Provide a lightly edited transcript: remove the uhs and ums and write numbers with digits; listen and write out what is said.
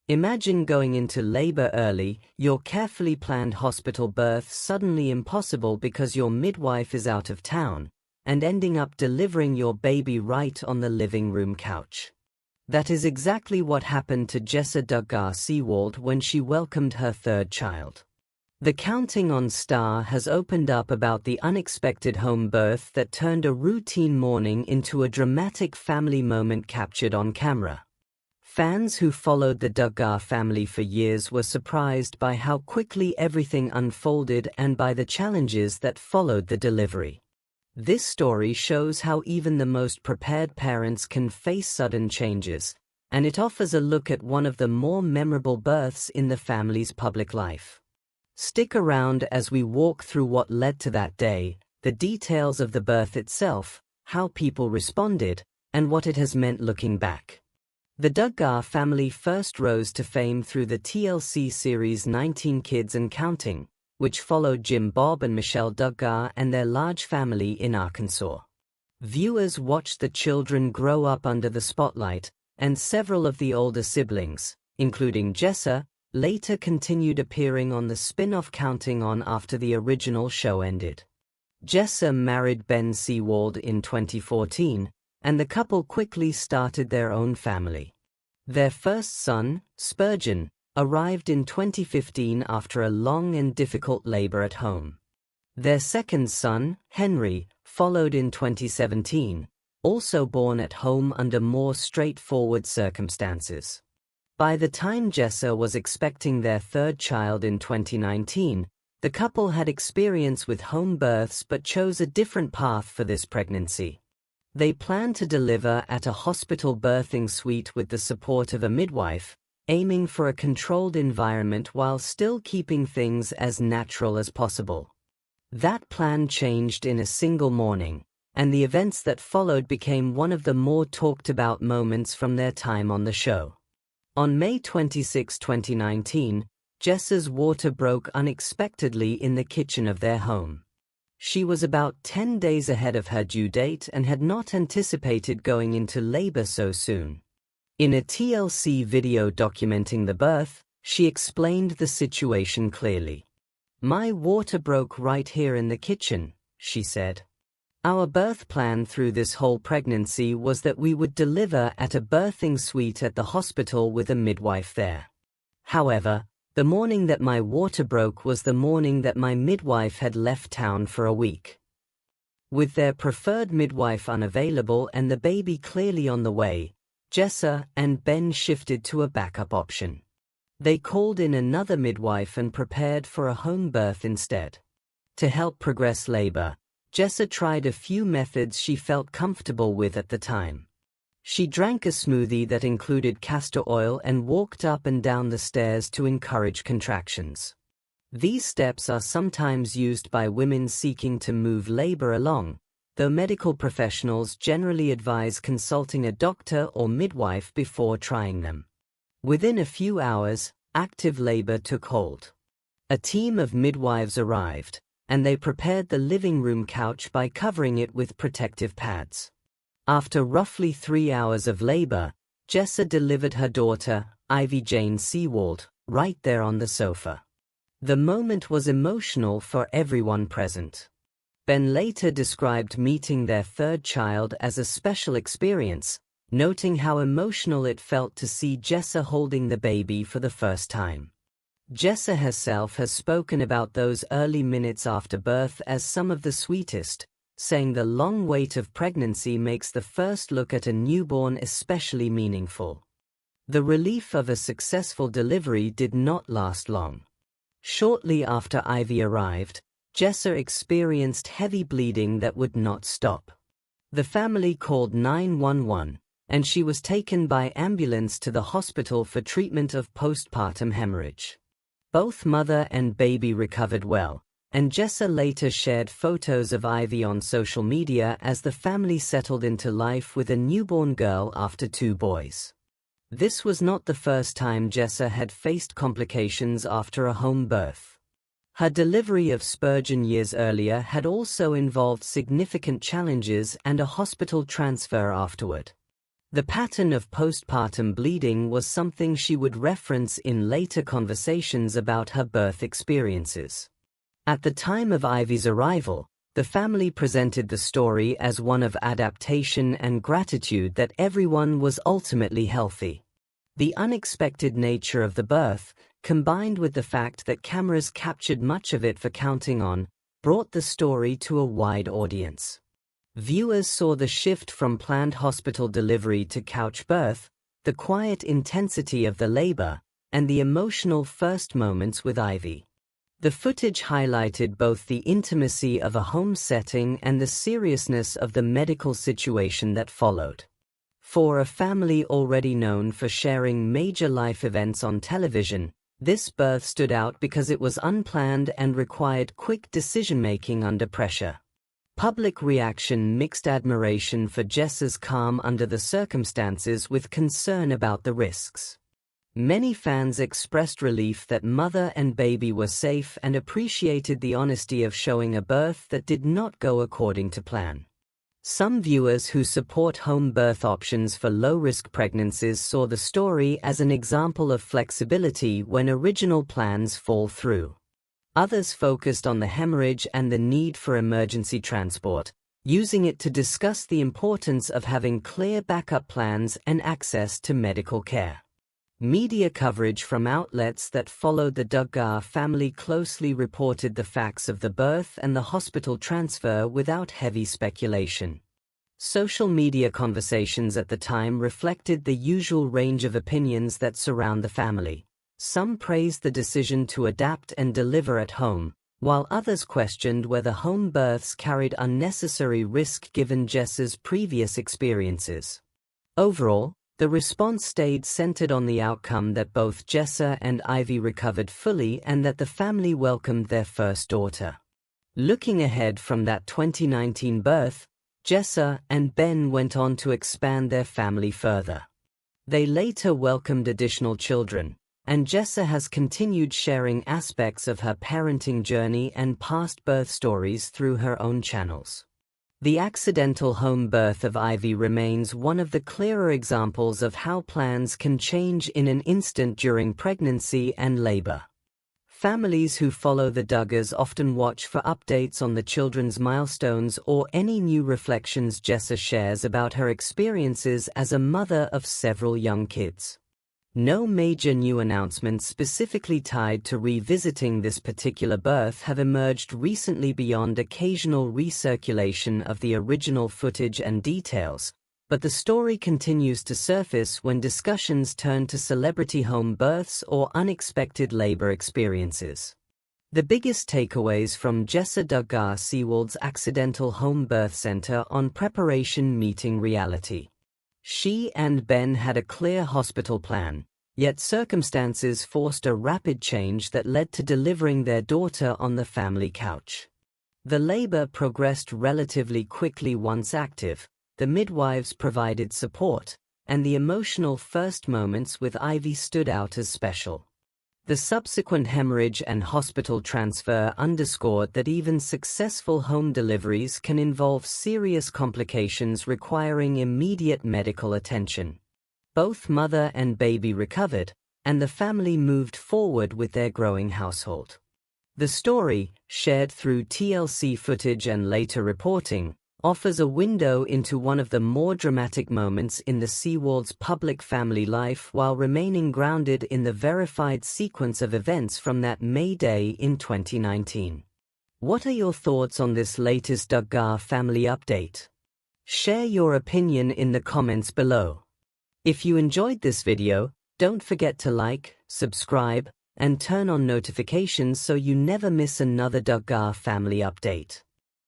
Imagine going into labor early, your carefully planned hospital birth suddenly impossible because your midwife is out of town, and ending up delivering your baby right on the living room couch. That is exactly what happened to Jessa Duggar when she welcomed her third child. The Counting On star has opened up about the unexpected home birth that turned a routine morning into a dramatic family moment captured on camera. Fans who followed the Duggar family for years were surprised by how quickly everything unfolded and by the challenges that followed the delivery. This story shows how even the most prepared parents can face sudden changes, and it offers a look at one of the more memorable births in the family's public life. Stick around as we walk through what led to that day, the details of the birth itself, how people responded, and what it has meant looking back. The Duggar family first rose to fame through the TLC series 19 Kids and Counting, which followed Jim Bob and Michelle Duggar and their large family in Arkansas. Viewers watched the children grow up under the spotlight, and several of the older siblings, including Jessa, later continued appearing on the spin-off Counting On after the original show ended. Jessa married Ben Seawald in 2014, and the couple quickly started their own family. Their first son, Spurgeon, arrived in 2015 after a long and difficult labor at home. Their second son, Henry, followed in 2017, also born at home under more straightforward circumstances. By the time Jessa was expecting their third child in 2019, the couple had experience with home births but chose a different path for this pregnancy. They planned to deliver at a hospital birthing suite with the support of a midwife, aiming for a controlled environment while still keeping things as natural as possible. That plan changed in a single morning, and the events that followed became one of the more talked about moments from their time on the show. On May 26, 2019, Jessa's water broke unexpectedly in the kitchen of their home. She was about 10 days ahead of her due date and had not anticipated going into labor so soon. In a TLC video documenting the birth, she explained the situation clearly. "My water broke right here in the kitchen," she said. "Our birth plan through this whole pregnancy was that we would deliver at a birthing suite at the hospital with a midwife there. However, the morning that my water broke was the morning that my midwife had left town for a week. With their preferred midwife unavailable and the baby clearly on the way, Jessa and Ben shifted to a backup option. They called in another midwife and prepared for a home birth instead. To help progress labor, Jessa tried a few methods she felt comfortable with at the time. She drank a smoothie that included castor oil and walked up and down the stairs to encourage contractions. These steps are sometimes used by women seeking to move labor along, though medical professionals generally advise consulting a doctor or midwife before trying them. Within a few hours, active labor took hold. A team of midwives arrived, and they prepared the living room couch by covering it with protective pads. After roughly 3 hours of labor, Jessa delivered her daughter, Ivy Jane Seawald, right there on the sofa. The moment was emotional for everyone present. Ben later described meeting their third child as a special experience, noting how emotional it felt to see Jessa holding the baby for the first time. Jessa herself has spoken about those early minutes after birth as some of the sweetest, saying the long wait of pregnancy makes the first look at a newborn especially meaningful. The relief of a successful delivery did not last long. Shortly after Ivy arrived, Jessa experienced heavy bleeding that would not stop. The family called 911, and she was taken by ambulance to the hospital for treatment of postpartum hemorrhage. Both mother and baby recovered well, and Jessa later shared photos of Ivy on social media as the family settled into life with a newborn girl after 2 boys. This was not the first time Jessa had faced complications after a home birth. Her delivery of Spurgeon years earlier had also involved significant challenges and a hospital transfer afterward. The pattern of postpartum bleeding was something she would reference in later conversations about her birth experiences. At the time of Ivy's arrival, the family presented the story as one of adaptation and gratitude that everyone was ultimately healthy. The unexpected nature of the birth, combined with the fact that cameras captured much of it for counting on, brought the story to a wide audience. Viewers saw the shift from planned hospital delivery to couch birth, the quiet intensity of the labor, and the emotional first moments with Ivy. The footage highlighted both the intimacy of a home setting and the seriousness of the medical situation that followed. For a family already known for sharing major life events on television, this birth stood out because it was unplanned and required quick decision-making under pressure. Public reaction mixed admiration for Jessa's calm under the circumstances with concern about the risks. Many fans expressed relief that mother and baby were safe and appreciated the honesty of showing a birth that did not go according to plan. Some viewers who support home birth options for low-risk pregnancies saw the story as an example of flexibility when original plans fall through. Others focused on the hemorrhage and the need for emergency transport, using it to discuss the importance of having clear backup plans and access to medical care. Media coverage from outlets that followed the Duggar family closely reported the facts of the birth and the hospital transfer without heavy speculation. Social media conversations at the time reflected the usual range of opinions that surround the family. Some praised the decision to adapt and deliver at home, while others questioned whether home births carried unnecessary risk given Jessa's previous experiences. Overall, the response stayed centered on the outcome that both Jessa and Ivy recovered fully and that the family welcomed their first daughter. Looking ahead from that 2019 birth, Jessa and Ben went on to expand their family further. They later welcomed additional children, and Jessa has continued sharing aspects of her parenting journey and past birth stories through her own channels. The accidental home birth of Ivy remains one of the clearer examples of how plans can change in an instant during pregnancy and labor. Families who follow the Duggars often watch for updates on the children's milestones or any new reflections Jessa shares about her experiences as a mother of several young kids. No major new announcements specifically tied to revisiting this particular birth have emerged recently beyond occasional recirculation of the original footage and details, but the story continues to surface when discussions turn to celebrity home births or unexpected labor experiences. The biggest takeaways from Jessa Duggar Seawald's accidental home birth center on preparation meeting reality. She and Ben had a clear hospital plan, yet circumstances forced a rapid change that led to delivering their daughter on the family couch. The labor progressed relatively quickly once active, the midwives provided support, and the emotional first moments with Ivy stood out as special. The subsequent hemorrhage and hospital transfer underscored that even successful home deliveries can involve serious complications requiring immediate medical attention. Both mother and baby recovered, and the family moved forward with their growing household. The story, shared through TLC footage and later reporting, offers a window into one of the more dramatic moments in the Seawald's public family life while remaining grounded in the verified sequence of events from that May Day in 2019. What are your thoughts on this latest Duggar family update? Share your opinion in the comments below. If you enjoyed this video, don't forget to like, subscribe, and turn on notifications so you never miss another Duggar family update.